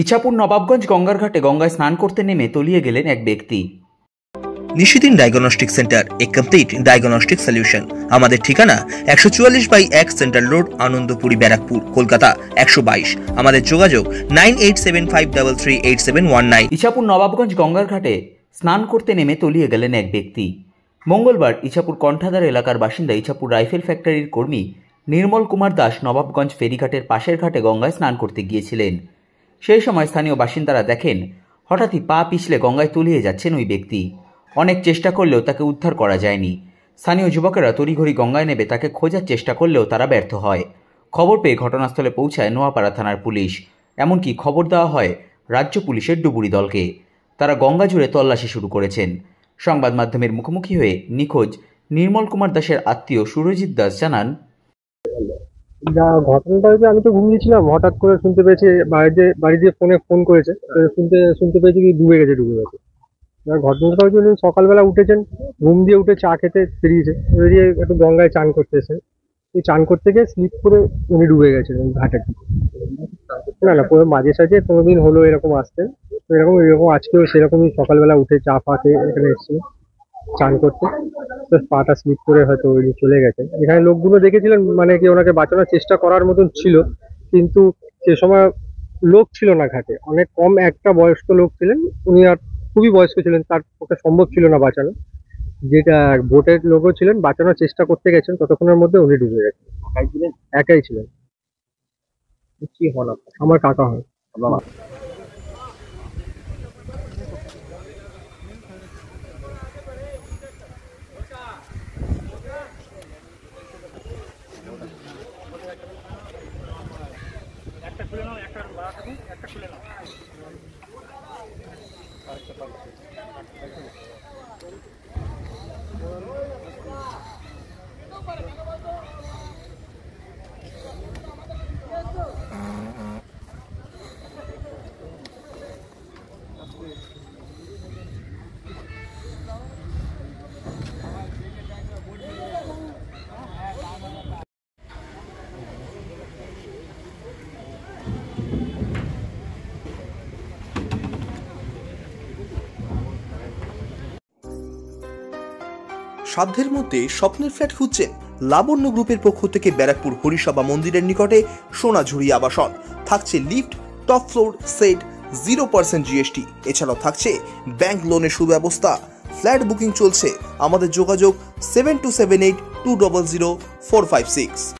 ইছাপুর নবাবগঞ্জ গঙ্গার ঘাটে গঙ্গায় স্নান করতে নেমে তলিয়ে গেলেন এক ব্যক্তি। নিশিদিন ডায়াগনস্টিক সেন্টার, এ কমপ্লিট ডায়াগনস্টিক সলিউশন। আমাদের ঠিকানা 144/1 সেন্ট্রাল রোড, আনন্দপুরি, ব্যারাকপুর, কলকাতা 122। আমাদের যোগাযোগ 9875338719। ইছাপুর নবাবগঞ্জ গঙ্গার ঘাটে স্নান করতে নেমে তলিয়ে গেলেন এক ব্যক্তি। মঙ্গলবার ইছাপুর কণ্ঠাদার এলাকার বাসিন্দা ইছাপুর রাইফেল ফ্যাক্টরির কর্মী নির্মল কুমার দাস নবাবগঞ্জ ফেরিঘাটের পাশের ঘাটে গঙ্গায় স্নান করতে গিয়েছিলেন। সেই সময় স্থানীয় বাসিন্দারা দেখেন হঠাৎই পা পিছলে গঙ্গায় তলিয়ে যাচ্ছেন ওই ব্যক্তি। অনেক চেষ্টা করলেও তাকে উদ্ধার করা যায়নি। স্থানীয় যুবকেরা তড়িঘড়ি গঙ্গায় নেমে তাকে খোঁজার চেষ্টা করলেও তারা ব্যর্থ হয়। খবর পেয়ে ঘটনাস্থলে পৌঁছায় নোয়াপাড়া থানার পুলিশ। এমনকি খবর দেওয়া হয় রাজ্য পুলিশের ডুবুরি দলকে। তারা গঙ্গা জুড়ে তল্লাশি শুরু করেছেন। সংবাদ মাধ্যমের মুখোমুখি হয়ে নিখোঁজ নির্মল কুমার দাসের আত্মীয় সুরজিৎ দাস জানান, যা ঘটনাটা হয়েছে, আমি তো ঘুমিয়েছিলাম, হঠাৎ করে শুনতে পেয়েছি বাড়ি দিয়ে ফোন করেছে, শুনতে পেয়েছি কি ডুবে গেছে। এবার ঘটনাটা হয়েছে, উনি সকালবেলা উঠেছেন, ঘুম দিয়ে উঠে চা খেতে বেরিয়ে একটু গঙ্গায় চান করতে এসে চান করতে গিয়ে স্লিপ করে উনি ডুবে গেছেন ঘাটের দিকে। না পুরো মাঝে সাঝে কোনোদিন হলো এরকম আসতেন, তো এরকম আজকেও সেরকমই সকালবেলা উঠে চা ফা খেয়ে এখানে এসেছিল চান করতে, তো পাটা স্লিপ করে হয়তো উনি চলে গেছেন। এখানে লোকগুলো দেখেছিলেন, মানে কি ওনাকে বাঁচানোর চেষ্টা করার মতন ছিল, কিন্তু সে সময় লোক ছিল না ঘাটে, অনেক কম একটা বয়স্ক লোক ছিলেন, উনি আর খুবই বয়স্ক ছিলেন, তার পক্ষে সম্ভব ছিল না বাঁচানো। যেটা বোটের লোকও ছিলেন, বাঁচানোর চেষ্টা করতে গেছেন, ততক্ষণের মধ্যে উনি ডুবে গেছেন। একাই ছিলেন। কি হন? আমার কাকা হয়। সাধ্যের মধ্যে স্বপ্নের ফ্ল্যাট খুঁজছেন? লাবণ্য গ্রুপের পক্ষ থেকে ব্যারাকপুর হরিসভা মন্দিরের নিকটে সোনাঝুরি আবাসন। থাকছে lift, top floor, set, 0% GST। এছাড়াও থাকছে ব্যাংক লোনের সুব্যবস্থা। ফ্ল্যাট বুকিং চলছে। আমাদের যোগাযোগ 7278200456।